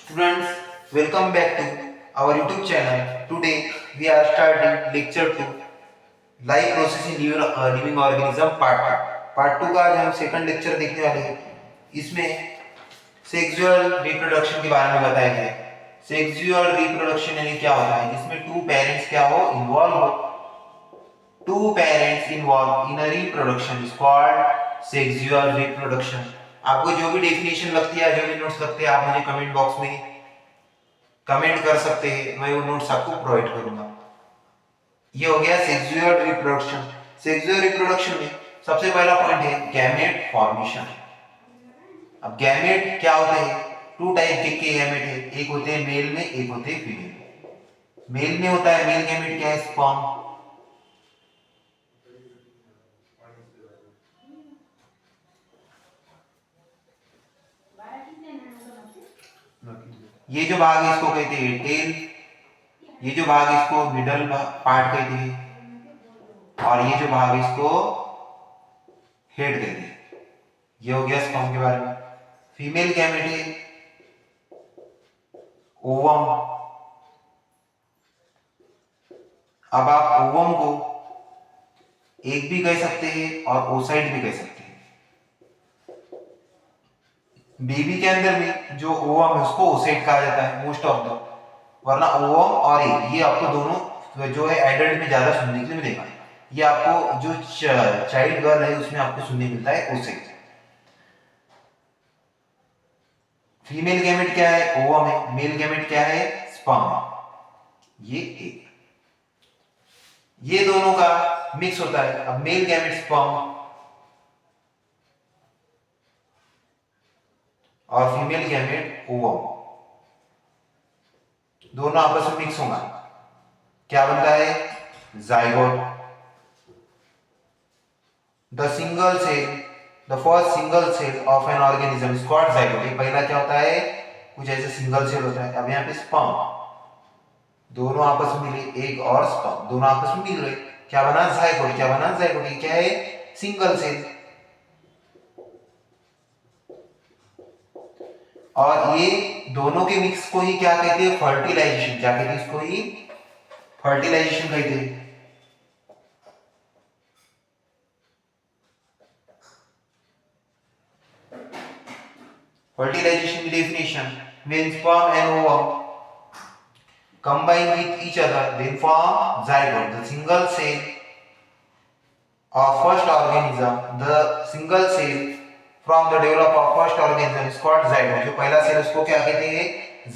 Students, welcome back to our YouTube channel. Today we are starting lecture 2 Life Process in Living Organism Part 2. Part 2 का आज हम second lecture देखने वाले हैं. इसमें सेक्सुअल रिप्रोडक्शन के बारे में बताया गया है. सेक्सुअल रिप्रोडक्शन यानी क्या होता है, जिसमें टू पेरेंट्स क्या हो, इन्वॉल्व हो. Two parents involve in a reproduction is called sexual reproduction. आपको जो भी डेफिनेशन लगती है, जो भी नोट्स लगते हैं, आप मुझे कमेंट बॉक्स में कमेंट कर सकते हैं. मैं वो नोट्स आपको प्रोवाइड करूंगा. ये हो गया सेक्सुअल रिप्रोडक्शन. सेक्सुअल रिप्रोडक्शन में सबसे पहला पॉइंट है गैमेट फॉर्मेशन. अब गैमेट क्या होते हैं? टू टाइप के गैमेट है. एक होते हैं मेल में, एक होते हैं फीमेल. मेल में होता है, मेल गैमेट क्या है, स्पर्म. ये जो भाग है इसको कहते हैं टेल. ये जो भाग है इसको मिडल पार्ट कहते हैं. और ये जो भाग है इसको हेड कहते हैं. ये हो गया स्पर्म के बारे में. फीमेल गैमेट है ओवम. अब आप ओवम को एक भी कह सकते हैं और ओसाइट भी कह सकते हैं. बेबी के अंदर में जो ओवम है उसको ओसाइट कहा जाता है मोस्ट ऑफ द. वरना ओवम और एग ये आपको दोनों जो है एडल्ट में ज्यादा सुनने के लिए मिलेगा. ये आपको जो चाइल्ड गर्ल है उसमें आपको सुनने मिलता है ओसाइट. फीमेल गैमेट क्या है, ओवम है. मेल गैमेट क्या है, स्पर्म है. ये एग. ये दोनों का मिक्स होता है. अब मेल गैमेट स्पर्म और फीमेल गैमेट ओवम दोनों आपस में मिक्स होगा. क्या बनता है, zygote. The single cell, the first single cell of an organism is called zygote. ये पहला क्या होता है, कुछ ऐसे सिंगल सेल होता है. अब यहाँ पे स्पर्म, दोनों आपस में मिले, एग और स्पर्म दोनों आपस में मिल गए, क्या बना, जाइगोट. क्या बना, जाइगोट. ये क्या है, सिंगल सेल. और ये दोनों के मिक्स को ही क्या कहते हैं, फर्टिलाइजेशन. क्या कहते हैं इसको ही, फर्टिलाइजेशन कहते हैं. Fertilization definition: when sperm and ovum combine with each other, then form zygote. The single cell of first organism, the single cell from the develop of first organism is called zygote. जो पहला cell उसको क्या कहते हैं,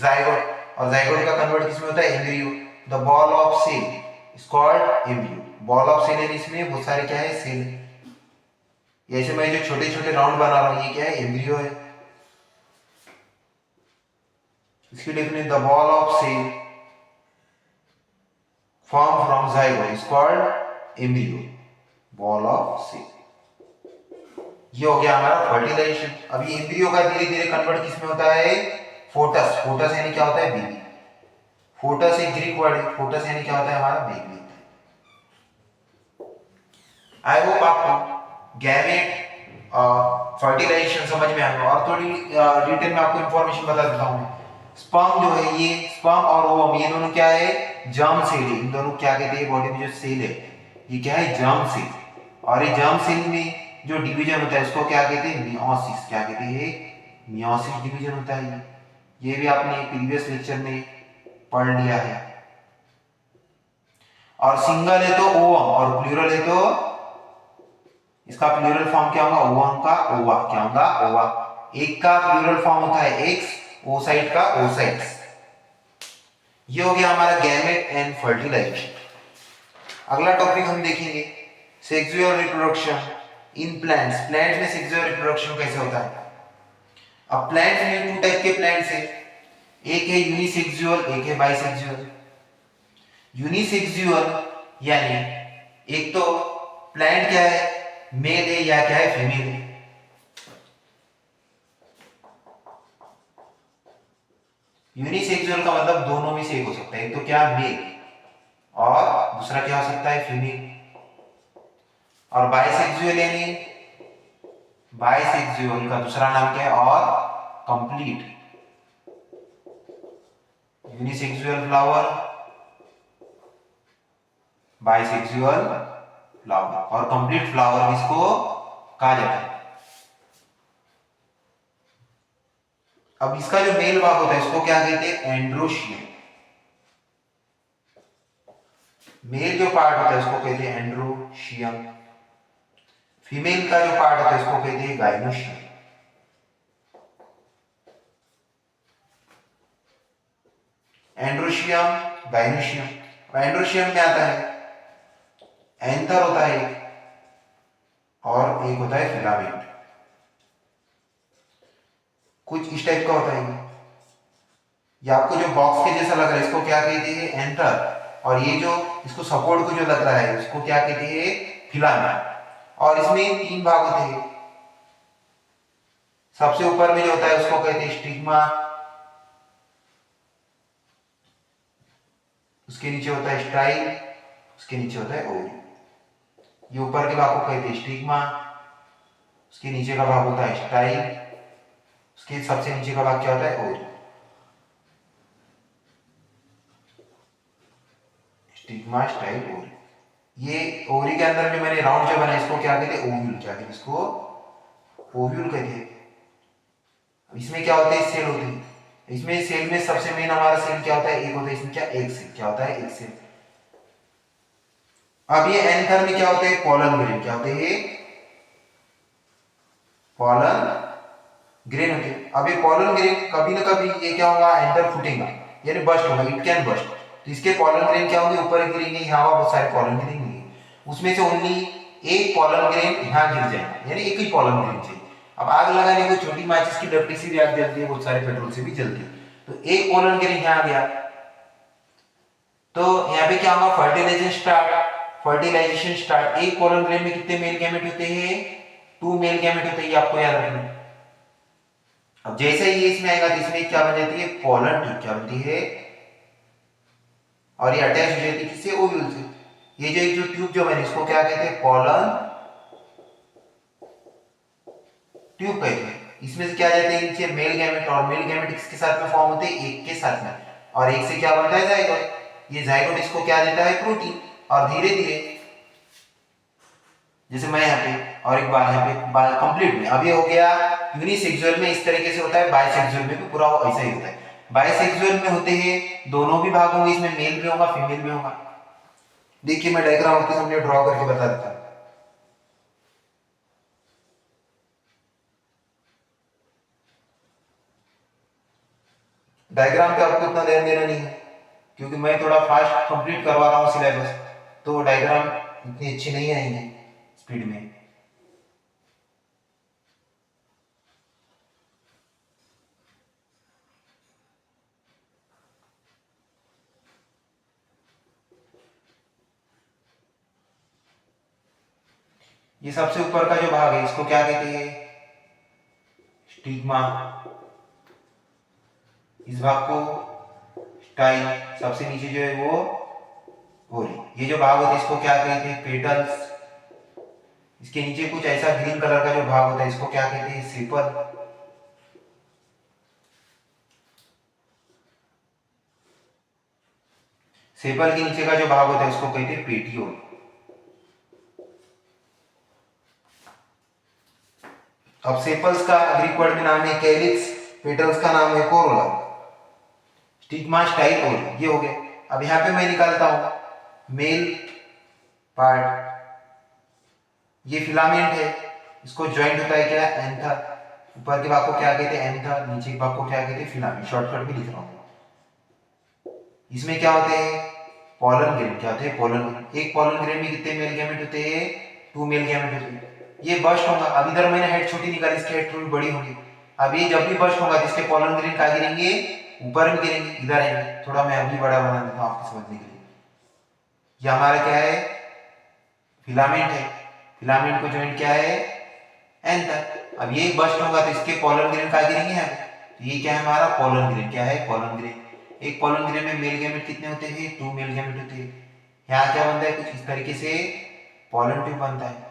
zygote. और zygote का convert किसमें होता है, embryo. The ball of cell is called embryo. Ball of cell है, इसमें बहुत सारे क्या है, सेल. ऐसे मैं जो छोटे छोटे राउंड बना रहा हूँ, ये क्या है, एम्ब्रियो है. इसकी definition, the ball of cell form from zygote is called embryo. Ball of cell. ये हो गया हमारा फर्टिलाइजेशन. अब ये एम्ब्रियो का धीरे धीरे कन्वर्ट किसमें होता है, फोटस. फोटस यानी क्या होता है, बेबी. फोटस एक ग्रीक वर्ड है. फोटस यानी क्या होता है, हमारा बेबी. आई होप आपको गैमेट और फर्टिलाइजेशन समझ में आएगा. और थोड़ी डिटेल में आपको इंफॉर्मेशन बता देता हूँ. स्पर्म जो है, ये स्पर्म और ओवम ये दोनों क्या है, जर्म सेल है. इन दोनों क्या कहते हैं, बॉडी में जो सेल है ये क्या है, जर्म सेल. और ये जर्म सेल में जो डिवीजन होता है उसको क्या कहते हैं, मियोसिस. क्या कहते हैं, मियोसिस डिवीजन होता है. ये भी आपने प्रीवियस लेक्चर में पढ़ लिया है. और सिंगल है तो ओवम, और प्लूरल है तो इसका प्लूरल फॉर्म क्या होगा, ओवम का ओवा. क्या होगा, ओवा. एक का प्लूरल फॉर्म होता है एक्स, ओसाइट का ओसाइट्स. ये हो गया हमारा गैमेट एंड फर्टिलाइजेशन. अगला टॉपिक हम देखेंगे sexual reproduction in plants. Plants में सेक्सुअल रिप्रोडक्शन कैसे होता है. अब प्लांट्स में टू टाइप के प्लांट्स है. एक है यूनिसेक्सुअल, एक है बाइसेक्सुअल. यूनिसेक्सुअल यानी एक तो प्लांट क्या है, मेल है या क्या है, फीमेल है. यूनिसेक्सुअल का मतलब दोनों में से एक हो सकता है. एक तो क्या, मेल, और दूसरा क्या हो सकता है, फीमेल. और बाइसेक्सुअल यानी, बाइसेक्सुअल का दूसरा नाम क्या है, और complete. Unisexual flower, bisexual flower, और कंप्लीट फ्लावर इसको कहा जाता है। अब इसका जो मेल भाग होता है इसको क्या कहते हैं, एंड्रोशियम। मेल जो पार्ट होता है उसको कहते हैं एंड्रोशियम, फीमेल का जो पार्ट होता है उसको कहते हैं गाइनोशियम। Androecium, gynoecium. एंड्रोशियम में आता है एंथर होता है और एक होता है फिलामेंट, कुछ इस टाइप का होता है। ये आपको जो बॉक्स के जैसा लग रहा है इसको क्या कहते हैं, एंथर, और ये जो इसको सपोर्ट को जो लग रहा है उसको क्या कहते हैं, फिलामेंट। और इसमें 3 भाग होते हैं। सबसे ऊपर में जो होता है उसको कहते हैं स्टिग्मा, उसके नीचे होता है स्टाइल, उसके नीचे होता है ओवरी। ये ऊपर के भाग को कहते हैं स्टिग्मा, उसके नीचे का भाग होता है स्टाइल, उसके सबसे नीचे का भाग क्या होता है, ओवरी। Stigma, style, ovary. ये ओवरी के अंदर जो मैंने राउंड जो बनाया इसको क्या कहते हैं, ओव्यूल। क्या कहते हैं इसको, ओव्यूल कहते हैं। इसमें क्या होते हैं, सेल होते हैं। इसमें सेल में सबसे मेन हमारा सेल क्या होता है, एक होता है इसमें क्या, एक सेल। क्या होता है, एक सेल। अब ये एंथर में क्या होते हैं, पोलन ग्रेन। क्या होते हैं, पोलन ग्रेन होते हैं। अब ये पोलन ग्रेन कभी ना कभी ये क्या होगा, एंथर फूटेगा यानी बस्ट होगा, इट कैन बस्ट। तो इसके पोलन ग्रेन क्या होंगे, ऊपर गिरेंगे, यहाँ बहुत सारे पोलन ग्रेन होंगे, उसमें से ओनली एक पोलन ग्रेन यहाँ गिर जाएगा, यानी एक ही पोलन ग्रेन चाहिए। अब आग लगाने को छोटी माचिस की डबरी से भी आग जलती है, बहुत सारे पेट्रोल से भी जलती है। तो एक पोलन ग्रेन यहाँ आ गया, तो यहाँ पे क्या होगा, फर्टिलाइजेशन स्टार्ट। Fertilization start. एक पोलन ग्रेन में कितने मेल गैमेट होते हैं, 2 मेल गैमेट होते हैं, ये आपको याद रखना है। अब जैसे ही ये इसमें आएगा तो इसमें क्या बन जाती है, पोलन ट्यूब। क्या बनती है, और ये अटैच हो जाती है किससे, ओव्यूल से। ये जो एक जो ट्यूब जो बनी इसको क्या कहते हैं, पोलन ट्यूब कहते हैं। इसमें से क्या जाते हैं नीचे मेल गैमेट, और मेल गैमेट किसके साथ में फॉर्म होते हैं, एक के साथ में, और एक से क्या बनता है, जाइगोट। ये जाइगोट इसको क्या देता है, प्रोटीन। और धीरे धीरे जैसे मैं यहाँ पे और एक बार यहाँ पे कंप्लीट में, अब ये हो गया यूनिसेक्सुअल में, इस तरीके से होता है। बाइसेक्सुअल में भी पूरा ऐसा ही होता है। बाइसेक्सुअल में होते हैं दोनों भी भाग होंगे, इसमें मेल भी होगा फीमेल भी होगा। देखिए मैं डायग्राम आपके सामने ड्रॉ करके बता देता हूँ। डायग्राम पे आपको इतना ध्यान देना नहीं है क्योंकि मैं थोड़ा फास्ट कंप्लीट करवा रहा हूँ सिलेबस, तो डायग्राम इतनी अच्छी नहीं आएंगी स्पीड में। ये सबसे ऊपर का जो भाग है इसको क्या कहते हैं, स्टिग्मा। इस भाग को स्टाइल, सबसे नीचे जो है वो ओरी। ये जो भाग होता है इसको क्या कहते हैं, पेटल्स। इसके नीचे कुछ ऐसा ग्रीन कलर का जो भाग होता है इसको क्या कहते हैं, सेपल। सेपल के नीचे का जो भाग होता है उसको कहते हैं पेटियोल। अब सेपल्स का ग्रीक वर्ड में नाम है कैलिक्स, पेटल्स का नाम है कोरोला। स्टिग्मा, स्टाइल, ओरी, ये हो गए। अब यहाँ पे मैं निकालता हूं मेल पार्ट। ये फिलामेंट है, इसको ज्वाइंट होता है क्या, एंथर। ऊपर के भाग को क्या कहते हैं, एंथर। नीचे के भाग को क्या कहते हैं, फिलामेंट। शॉर्टकट में लिख रहा हूं। इसमें क्या होते हैं, पोलन ग्रेन। क्या होते हैं, पोलन ग्रेन। एक पोलन ग्रेन में कितने मेल गैमेट होते हैं, 2 मेल गैमेट होते हैं। ये बस्ट होगा। अब इधर मैंने हेड छोटी निकाली, इसकी हेड थोड़ी बड़ी होगी। अब ये जब भी बस्ट होगा तो इसके पोलन ग्रेन कहाँ गिरेंगे, ऊपर में गिरेंगे, इधर आएंगे। थोड़ा मैं अभी बड़ा बना देता हूँ आपको समझने के लिए। ये हमारा क्या है, फिलामेंट है। फिलामेंट को ज्वाइंट क्या है, एंथर। अब ये बस्ट होगा तो इसके पोलन ग्रेन कहाँ गिरेंगे, यहाँ पे। तो ये क्या है हमारा पोलन ग्रेन। क्या है, पोलन ग्रेन। एक पोलन ग्रेन में मेल गैमेट कितने होते हैं, 2 मेल गैमेट होते हैं। यहाँ क्या बनता है, कुछ इस तरीके से पोलन ट्यूब बनता है।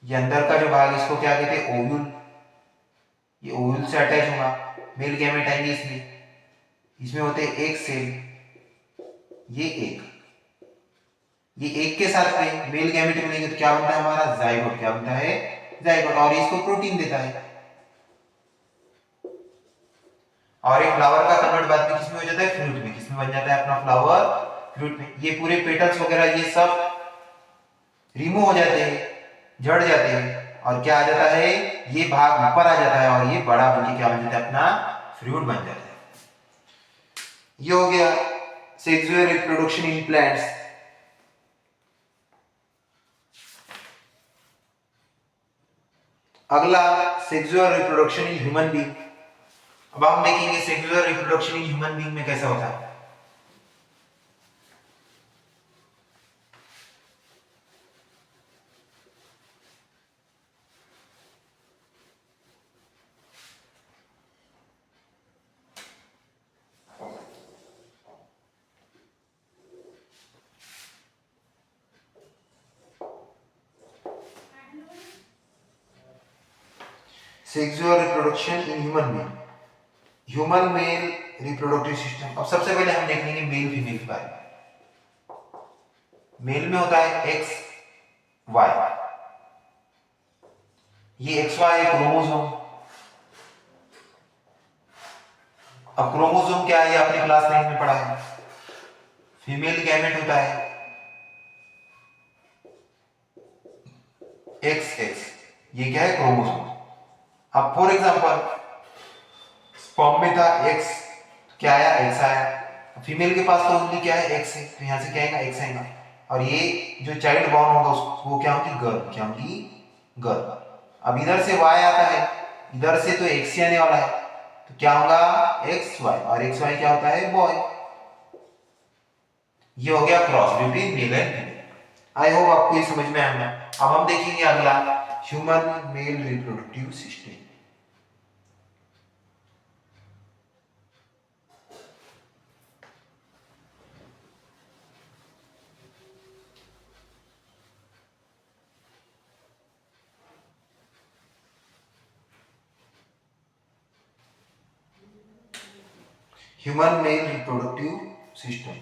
ये अंदर का जो भाग है इसको क्या कहते हैं, ओव्यूल। ये ओव्यूल से अटैच होगा, मेल गैमेट आएंगे इसमें। इसमें होते हैं एक सेल, ये एक के साथ में मेल गैमेट मिलेंगे तो क्या बनता है हमारा जाइगोट, क्या बनता है जाइगोट, और इसको प्रोटीन देता है। और एक फ्लावर का कन्वर्ट बाद में किसमें हो जाता है फ्रूट में, किसमें बन जाता है अपना फ्लावर फ्रूट में। ये पूरे पेटल्स वगैरह ये सब रिमूव हो जाते हैं, झड़ जाते हैं, और क्या आ जाता है ये भाग ऊपर आ जाता है और ये बड़ा बनके क्या बन जाता है अपना फ्रूट बन जाता है। ये हो गया सेक्सुअल रिप्रोडक्शन इन प्लांट्स। अगला sexual reproduction in human being. अब हम देखेंगे sexual reproduction in human being में कैसा होता है। Sexual reproduction in human being, human male reproductive system. अब सबसे पहले हम देख लेंगे मेल फीमेल के बारे में। मेल में होता है एक्स वाई, ये एक्स वाई है क्रोमोसोम। अब क्रोमोसोम क्या है ये आपने क्लास 9 में पढ़ा है। फीमेल गैमेट होता है एक्स एक्स, ये क्या है क्रोमोसोम। अब फॉर एग्जांपल स्पर्म में था एक्स, क्या आया एक्स आया। फीमेल के पास तो ओनली क्या है एक्स है, तो यहां से क्या आएगा एक्स आएगा, और ये जो चाइल्ड बॉर्न होगा वो क्या होगी गर्ल, क्या होगी गर्ल। अब इधर से वाई आता है, इधर से तो एक्स ही आने वाला है, तो क्या होगा एक्स वाई, और एक्स वाई क्या होता है बॉय। ये हो गया cross between male and female. I hope आपको ये समझ में आया। अब हम देखेंगे अगला human male reproductive system. Human male reproductive system.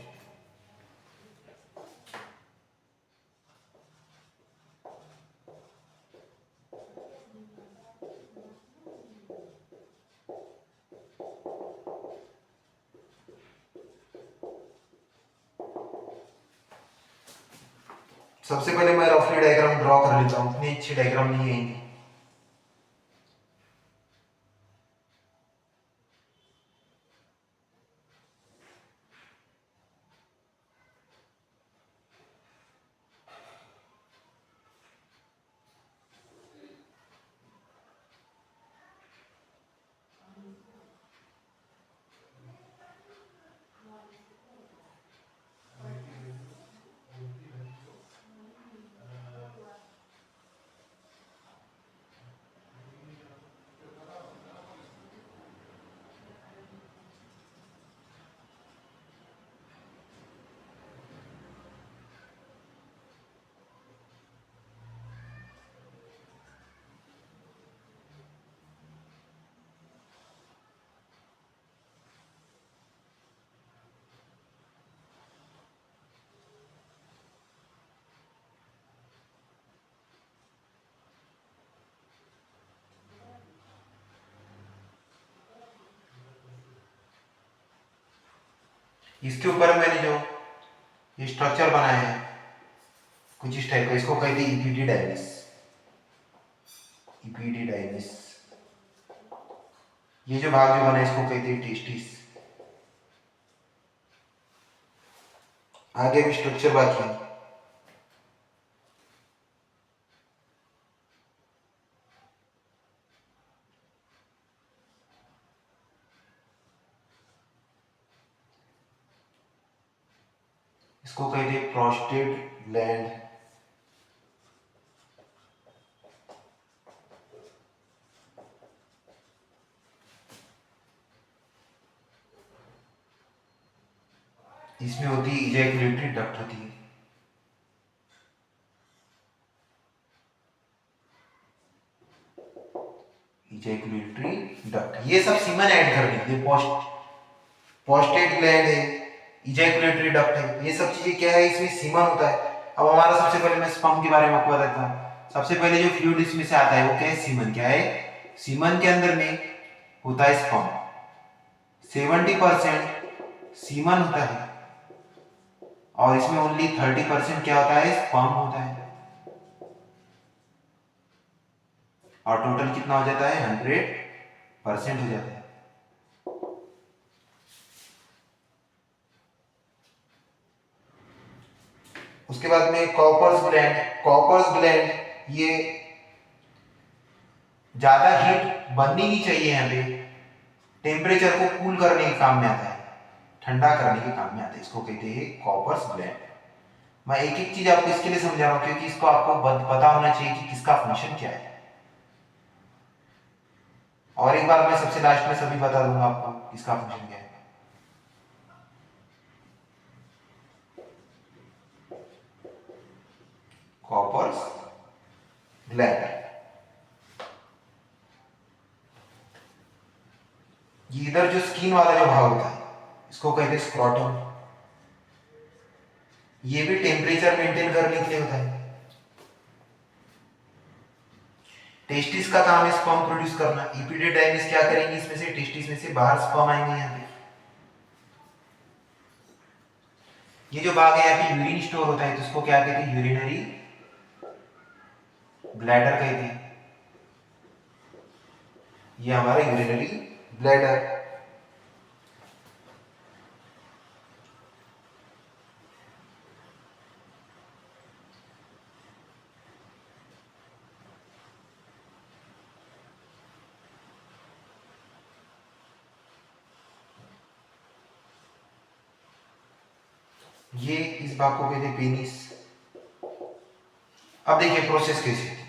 सबसे पहले मैं रफली डायग्राम ड्रॉ कर लेता हूं, इतनी अच्छी डायग्राम नहीं है इनकी। इसके ऊपर मैंने जो ये स्ट्रक्चर बनाया है कुछ इस टाइप का, इसको कहते हैं इपिडिडाइमिस। इपिडिडाइमिस, ये जो भाग जो बना है इसको कहते हैं टेस्टिस। आगे भी स्ट्रक्चर बाकी है। इसको कहते हैं प्रोस्टेट ग्लैंड। इसमें होती है इजैकुलेटरी डक्ट होती है। इजैकुलेटरी डक्ट, ये सब सीमन ऐड कर देते हैं पोस्ट प्रोस्टेट ग्लैंड है, इजैकुलेटरी डक्ट है, ये सब चीजें क्या है, इसमें सीमन होता है। अब हमारा सबसे पहले मैं स्पर्म के बारे में आपको बताता हूँ। सबसे पहले जो फ्लूइड इसमें से आता है वो क्या है, सीमन। क्या है, सीमन के अंदर में होता है स्पर्म। 70% सीमन होता है और इसमें ओनली 30% क्या होता है, स्पर्म होता है। और टोटल कितना हो जाता है, 100% हो जाता है। उसके बाद में कॉपर्स ग्लैंड। कॉपर्स ग्लैंड ये ज्यादा हीट बननी नहीं चाहिए, यहाँ पे टेम्परेचर को कूल करने के काम में आता है, ठंडा करने के काम में आता है। इसको कहते हैं कॉपर्स ग्लैंड। मैं एक एक चीज आपको इसके लिए समझा रहा हूँ क्योंकि इसको आपको पता होना चाहिए कि किसका फंक्शन क्या है। और एक बार मैं सबसे लास्ट में सभी बता दूंगा आपको किसका फंक्शन क्या है। कॉपर्स ग्लैंड ये इधर जो स्किन वाला जो भाग होता है इसको कहते हैं स्क्रोटम। ये भी टेम्परेचर मेंटेन करने के लिए होता है। टेस्टिस का काम है स्पर्म प्रोड्यूस करना। इपिडिडाइमिस क्या करेंगे, इसमें से टेस्टिस में से बाहर स्पर्म आएंगे। यहाँ पे ये जो भाग है यहाँ पे यूरिन स्टोर होता है तो इसको क्या कहते हैं, यूरिनरी ब्लैडर कहते हैं। ये हमारा यूरिनरी ब्लैडर। ये इस भाग को कहते हैं पेनिस। अब देखिए प्रोसेस कैसी है।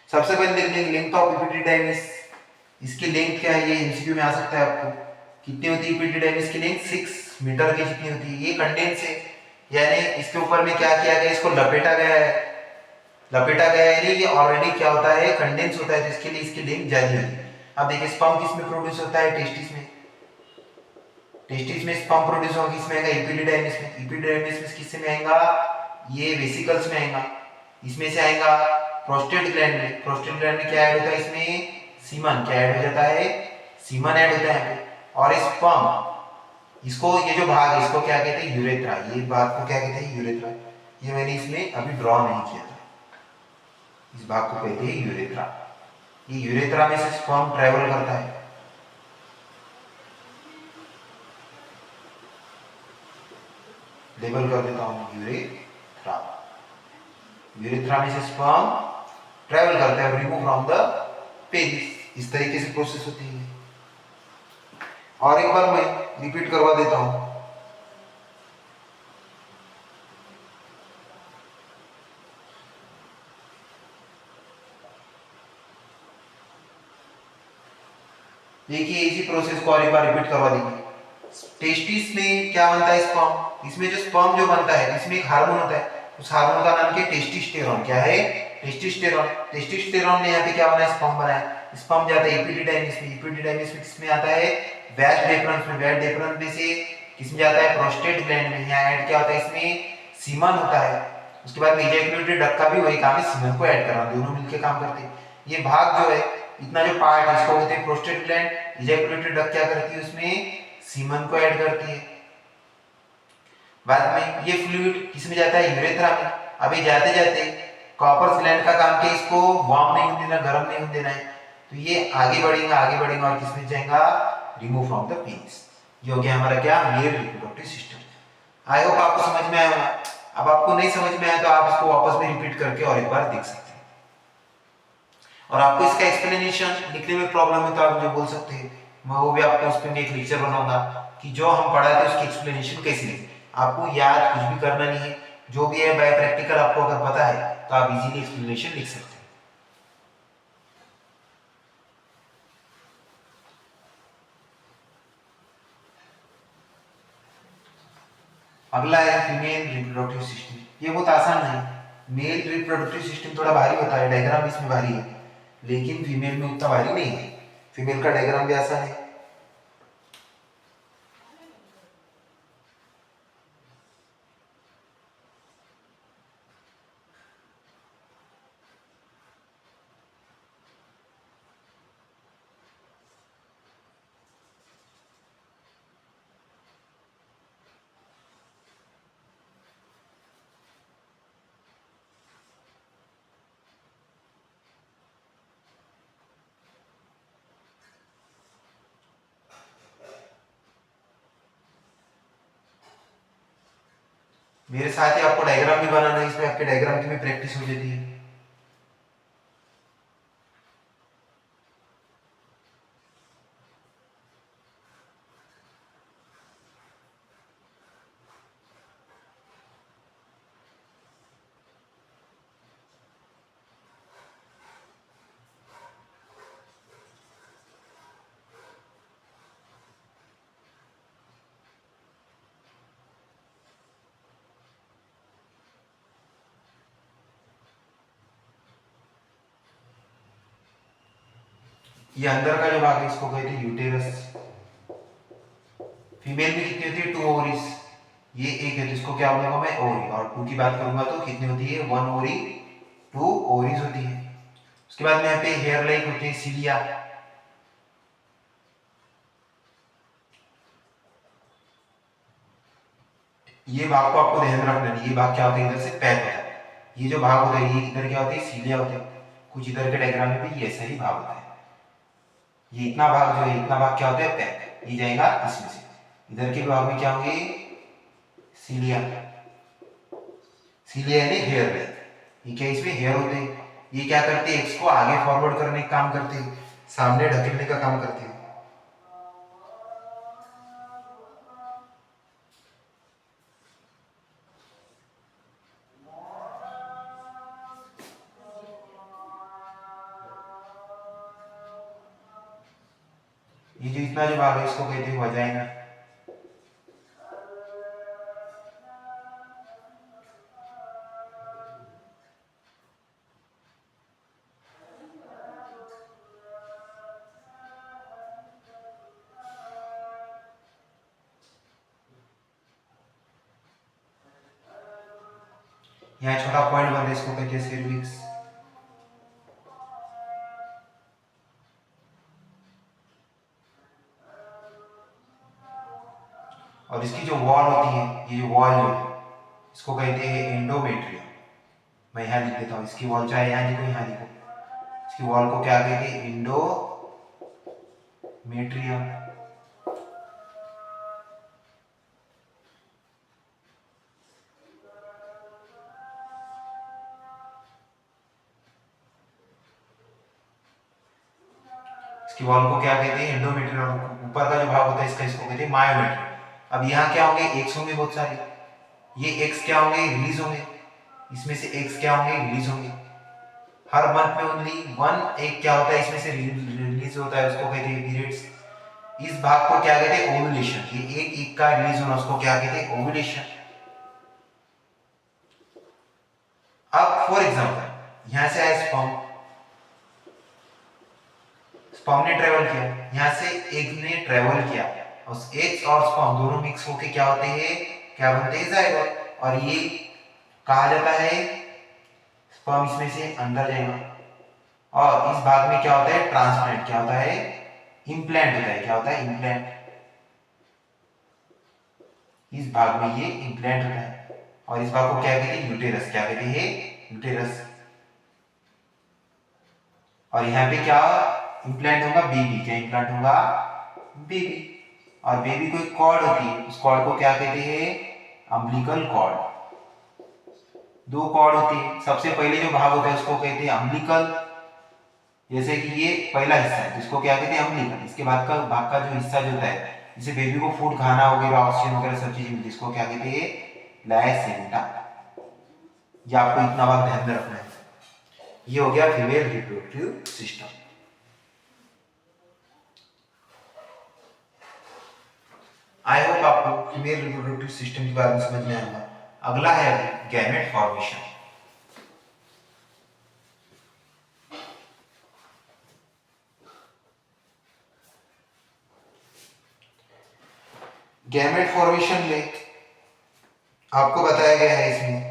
सबसे पहले देख लेंगे लेंथ ऑफ इपिडिडाइमिस। इसकी लेंथ क्या है, ये एमसीक्यू में आ सकता है आपको। कितनी होती है इपिडिडाइमिस की लेंथ, 6 मीटर की जितनी होती है। ये कंडेंस है, यानी इसके ऊपर में क्या किया गया, इसको लपेटा गया है। लपेटा गया है, ये ऑलरेडी क्या होता है, कंडेंस होता है, तो इसके लिए इसकी लेंथ ज्यादा होती है। अब देखिए स्पर्म किस में प्रोड्यूस होता है, टेस्टिस में। टेस्टिस में स्पर्म प्रोड्यूस होगा, किसमें आएगा, इपिडिडाइमिस में। इपिडिडाइमिस में किससे में आएगा, ये वेसिकल्स में आएगा। इसमें से आएगा प्रोस्टेट ग्लैंड में। प्रोस्टेट ग्लैंड में क्या ऐड होता है, इसमें सीमन क्या ऐड हो जाता है, सीमन ऐड होता है। और स्पर्म, इसको ये जो भाग है इसको क्या कहते हैं, यूरेथ्रा। ये भाग को क्या कहते हैं, यूरेथ्रा। ये मैंने इसमें अभी ड्रॉ नहीं किया था। इस भाग को कहते हैं यूरेथ्रा। ये यूरेथ्रा में से स्पर्म ट्रेवल करता है। लेबल कर देता हूं, यूरेथ्रा। यूरेथ्रा में से स्पर्म ट्रेवल करता है, रिमूव फ्रॉम द पेनिस। इस तरीके से प्रोसेस होती है। और एक बार मैं रिपीट करवा देता हूं। देखिए इसी प्रोसेस को और एक बार रिपीट करवा देंगे। टेस्टिस में क्या बनता है, स्पर्म। इसमें जो स्पर्म जो बनता है इसमें एक हार्मोन होता है, उस हार्मोन का नाम क्या है, टेस्टोस्टेरोन। क्या है, टेस्टोस्टेरोन। टेस्टोस्टेरोन ने यहाँ पे क्या बनाया, स्पर्म बनाया। स्पर्म जाता है एपिडिडाइमिस में। एपिडिडाइमिस में किसमें आता है, वैज डेफरंस में। वैज डेफरंस में से किसमें जाता है, प्रोस्टेट ग्लैंड में। यहाँ ऐड क्या होता है, इसमें सीमन होता है। उसके बाद इजैकुलेटरी डक्ट का भी वही काम है, सीमन को ऐड करना। दोनों मिलकर काम करते हैं। ये भाग जो है, इतना जो पार्ट है इसको कहते हैं प्रोस्टेट ग्लैंड। इजैकुलेटरी डक्ट क्या करती है, उसमें सीमन को ऐड करती है। बाद में ये फ्लूइड किसमें जाता है, यूरेथ्रा में। अभी जाते जाते कॉपर्स ग्लैंड का काम क्या है, इसको वार्म नहीं होने देना, गर्म नहीं होने देना है। तो ये आगे बढ़ेगा और किसमें जाएगा, रिमूव फ्रॉम द पेनिस। ये हो गया हमारा क्या, male reproductive system. I hope आपको समझ में आया होगा। अब आपको नहीं समझ में आया तो आप इसको वापस में रिपीट करके और एक बार देख सकते हैं। और आपको इसका एक्सप्लेनेशन लिखने में प्रॉब्लम है तो आप मुझे बोल सकते हैं, मैं वो भी आपको उस पर एक लेक्चर बनाऊंगा कि जो हम पढ़ा थे उसकी एक्सप्लेनेशन कैसे लिखें। आपको याद कुछ भी करना नहीं है, जो भी है बाय प्रैक्टिकल आपको अगर पता है तो आप इजीली एक्सप्लेनेशन लिख सकते हैं। अगला है फीमेल रिप्रोडक्टिव सिस्टम। ये बहुत आसान है। मेल रिप्रोडक्टिव सिस्टम थोड़ा भारी होता है, डायग्राम इसमें भारी है, लेकिन फीमेल में उतना भारी नहीं है। फीमेल का डायग्राम भी आसान है। मेरे साथ ही आपको डायग्राम भी बनाना है, इसमें आपके डायग्राम की भी प्रैक्टिस हो जाती है। ये अंदर का जो भाग है इसको कहते हैं यूटेरस। फीमेल में कितनी होती है? 2 ओवरीज। ये एक है तो इसको क्या बोलूंगा मैं? ओवरी। और 2 की बात करूंगा तो कितनी होती है? 1 ओवरी, 2 ओवरीज होती है। उसके बाद में यहाँ पे हेयर लाइक होते हैं, सीलिया। ये भाग को आपको ध्यान रखना है, ये भाग क्या होता है? इधर से पैक होता है। ये जो भाग होता है ये इधर क्या होता है? सीलिया होते हैं। कुछ इधर के डायग्राम में भी ऐसा ही भाग होता है। ये इतना भाग जो है, इतना भाग क्या होता है? पैक। ये जाएगा इसमें से। इधर के भाग में क्या होंगे? सीलिया। सीलिया यानी हेयर लाइक। ये क्या? इसमें हेयर होते हैं। ये क्या करते हैं? एक्स को आगे फॉरवर्ड करने का काम करते हैं, सामने ढकेलने का काम करते हैं। ये जो इतना जो भाग है इसको कहते हैं वजाइना। यहाँ छोटा पॉइंट बन रहा है, इसको कहते हैं सर्विक्स। और इसकी जो वॉल होती है, ये जो वॉल जो है इसको कहते हैं एंडोमेट्रियम। मैं यहाँ लिख देता हूँ, इसकी वॉल चाहे यहाँ लिखो यहाँ लिखो, इसकी वॉल को क्या कहते हैं? एंडोमेट्रियम। इसकी वॉल को क्या कहते हैं? एंडोमेट्रियम। ऊपर का जो भाग होता है इसका, इसको कहते हैं मायोमेट्रियम। अब यहाँ क्या होंगे? एक्स होंगे बहुत सारे। ये एक्स क्या होंगे? रिलीज होंगे। इसमें से एक्स क्या होंगे? रिलीज होंगे। हर मंथ में ओनली वन एक क्या होता है इसमें से रिलीज होता है, उसको कहते हैं पीरियड्स। इस भाग को क्या कहते हैं? ओव्यूलेशन। ये एक एक का रिलीज होना उसको क्या कहते हैं? ओव्यूलेशन। अब फॉर एग्जांपल यहां से आया स्पर्म, स्पर्म ने ट्रेवल किया, यहां से एग ने ट्रेवल किया, उस एग्स और स्पर्म दोनों मिक्स होके क्या होते हैं? क्या बनते हैं? जायगोट। और ये कहा जाता है स्पर्म इसमें से अंदर जाएगा, और इस भाग में क्या होता है? ट्रांसप्लांट। क्या होता है? इम्प्लांट होता है। क्या होता है? इम्प्लांट। इस भाग में ये इम्प्लांट होता है, और इस भाग को क्या कहते हैं? यूटेरस। क्या कहते हैं? यूटेरस। और यहाँ पे क्या इम्प्लांट होगा? बेबी। क्या इम्प्लांट होगा? बेबी। और बेबी को एक कॉर्ड होती है, उस कॉर्ड को क्या कहते हैं? Umbilical cord. 2 कॉर्ड होती है। सबसे पहले जो भाग होता है उसको कहते हैं अम्बिलिकल, जैसे कि ये पहला हिस्सा है, इसको क्या कहते हैं? अम्बिलिकल। इसके बाद का भाग का जो हिस्सा जो होता है, जैसे बेबी को फूड खाना वगैरह, ऑक्सीजन वगैरह सब चीजें मिलती है, इसको क्या कहते हैं? प्लेसेंटा। ये आपको इतना बात ध्यान में रखना है। ये हो गया female reproductive system. I hope आपको फीमेल रिप्रोडक्टिव सिस्टम के बारे में समझ में आएगा। अगला है गैमेट फॉर्मेशन। गैमेट फॉर्मेशन में आपको बताया गया है इसमें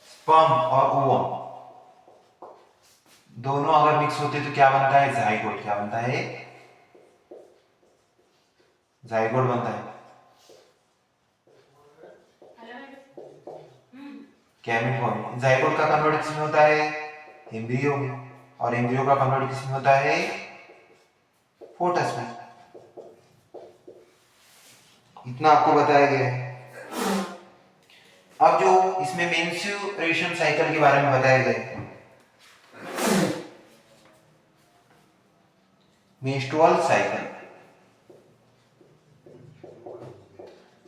स्पर्म और ओवम दोनों अगर मिक्स होते तो क्या बनता है? जाइगोट। क्या बनता है? जाइगोट बनता है। गैमेट फॉर्मेशन, जाइगोट का कन्वर्ट किसमें होता है? एम्ब्रियो में। और एम्ब्रियो का कन्वर्ट किसमें होता है? फोटस में। इतना आपको बताया गया है। अब जो इसमें मेंस्ट्रुएशन साइकिल के बारे में बताया गया, मेंस्ट्रुअल साइकिल,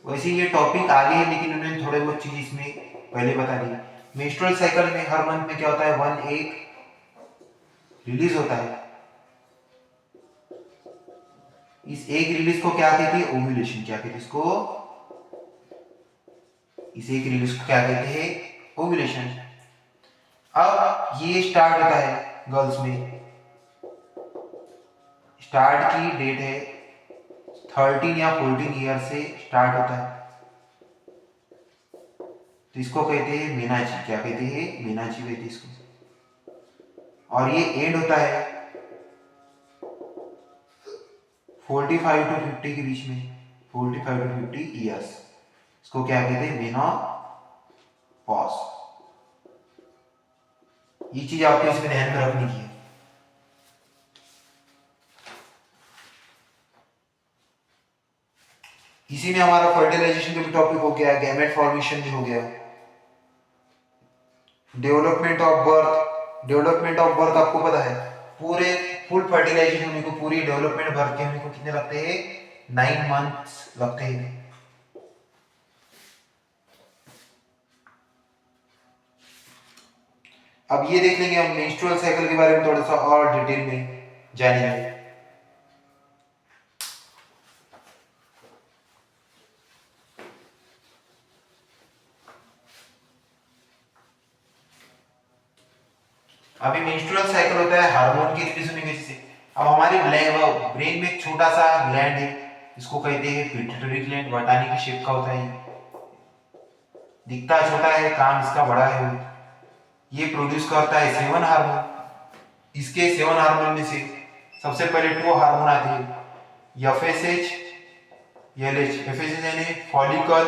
वैसे ये टॉपिक आगे है लेकिन उन्होंने थोड़े बहुत चीज इसमें पहले बता दी। मेंस्ट्रुअल साइकिल में हर मंथ में क्या होता है, वन एग रिलीज होता है। इस एग रिलीज को क्या कहते हैं, ओव्यूलेशन। क्या कहते हैं इसको, इस एग रिलीज को क्या कहते हैं, ओव्यूलेशन। अब ये स्टार्ट होता है गर्ल्स में, स्टार्ट की डेट है 13 या 14 ईयर से स्टार्ट होता है, तो इसको कहते हैं मीनाची। क्या कहते हैं, मीनाची कहते हैं इसको। और ये एंड होता है 45 टू 50 के बीच में, 45 टू 50 ईयर्स, इसको क्या कहते हैं, मेनोपॉज। ये चीज आपको इसमें ध्यान में रखनी है। इसी में हमारा फर्टिलाइजेशन का भी टॉपिक हो गया, गैमेट फॉर्मेशन भी हो गया, development of birth. Development of birth आपको पता है, पूरे फुल फर्टिलाइजेशन होने को, पूरी डेवलपमेंट बर्थ के होने को कितने लगते हैं, 9 मंथ्स लगते हैं। अब ये देख लेंगे हम मेंस्ट्रुअल साइकिल के बारे में थोड़ा सा और डिटेल में जानेंगे। अभी मेंस्ट्रुअल साइकिल होता है हार्मोन की रिलीज होने की वजह से। अब हमारे ब्रेन में एक छोटा सा ग्लैंड है, इसको कहते हैं पिट्यूटरी ग्लैंड। बताने की शेप का होता है, दिखता छोटा है, काम इसका बड़ा है। ये प्रोड्यूस करता है 7 हार्मोन। इसके 7 हार्मोन में से सबसे पहले 2 हार्मोन आते हैं, एफएसएच, एलएच। एफएसएच यानी फॉलिकल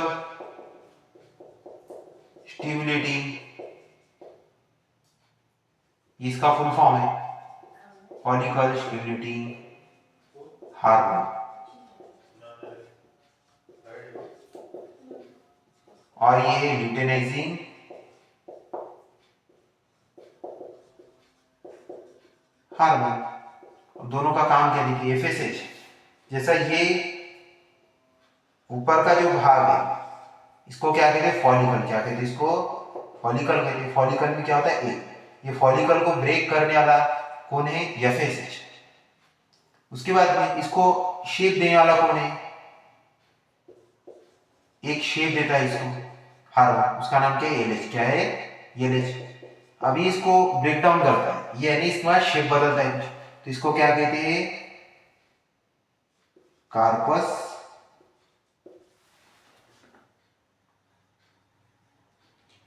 स्टिमुलेटिंग, इसका फुल फॉर्म है फॉलिकल स्टिमुलेटिंग हार्मोन। और ये है ल्यूटेनाइजिंग हार्मोन। दोनों का काम क्या देखिए, एफएसएच जैसा ये ऊपर का जो भाग है इसको क्या कहते हैं, फॉलिकल। क्या कहते हैं इसको, फॉलिकल कहते हैं। फॉलिकल में क्या होता है, एग। ये फॉलिकल को ब्रेक करने वाला कौन है, एफएसएच। उसके बाद में इसको शेप देने वाला कौन है, एक शेप देता है इसको हार्मोन, उसका नाम क्या है, एलएच। क्या है, एलएच। अभी इसको ब्रेक डाउन करता है ये, यानी इसका शेप बदलता है कुछ, तो इसको क्या कहते हैं, कार्पस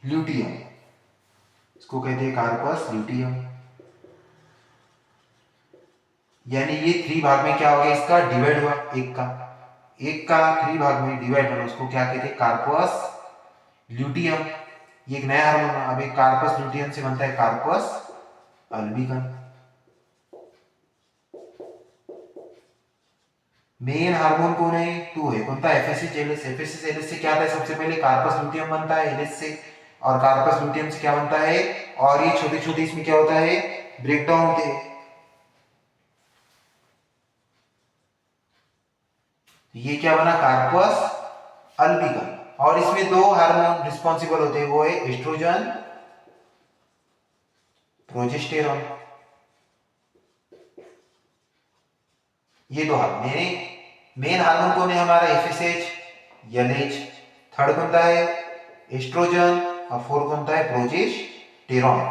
ल्यूटियम। इसको कहते हैं कार्पस ल्यूटियम। यानी ये 3 भाग में क्या हो गया, इसका डिवाइड हुआ, एक का 3 भाग में डिवाइड हुआ, उसको क्या कहते हैं, कार्पस ल्यूटियम। ये एक नया हार्मोन। अब एक कार्पस ल्यूटियम से बनता है कार्पस अल्बिकम। मेन हार्मोन कौन है, 2 है, कौन सा, एफएसएच एलएच। एफएसएच एलएच से क्या आता है, सबसे पहले कार्पस ल्यूटियम बनता है एलएच से, और कार्पस ल्यूटियम से क्या बनता है, और ये छोटे छोटे इसमें क्या होता है, ब्रेकडाउन होते हैं। ये क्या बना, कार्पस अल्बिकम। और इसमें 2 हार्मोन रिस्पॉन्सिबल होते हैं, वो है एस्ट्रोजन, प्रोजेस्टेरॉन। ये 2 हार्मोन, मेन हार्मोन कौन है हमारा, एफएसएच एलएच। थर्ड कौन सा है, एस्ट्रोजन, और फोर्थ कौन सा है, प्रोजेस्टेरॉन।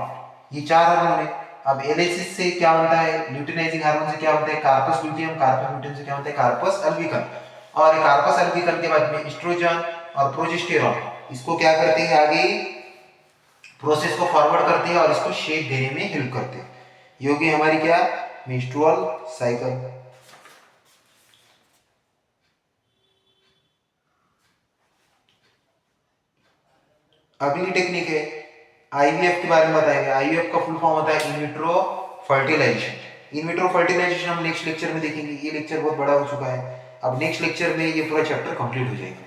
ये 4 हार्मोन है। अब एलएच से क्या बनता है, ल्यूटिनाइजिंग हार्मोन से क्या बनता है, कार्पस ल्यूटियम। कार्पस ल्यूटियम से क्या बनता है, कार्पस अल्बिकम। और कार्पस अल्बिकम के बाद में एस्ट्रोजन और प्रोजेस्टेरॉन इसको क्या करते हैं, आगे प्रोसेस को फॉरवर्ड करते हैं और इसको शेप देने में हेल्प करते हैं। ये होगी हमारी क्या, मेंस्ट्रुअल साइकिल। अगली टेक्निक है आईवीएफ के बारे में बताएंगे। आईवीएफ का फुल फॉर्म होता है in vitro fertilization. In vitro fertilization हम नेक्स्ट लेक्चर में देखेंगे। ये लेक्चर बहुत बड़ा हो चुका है, अब नेक्स्ट लेक्चर में ये पूरा चैप्टर कंप्लीट हो जाएगा।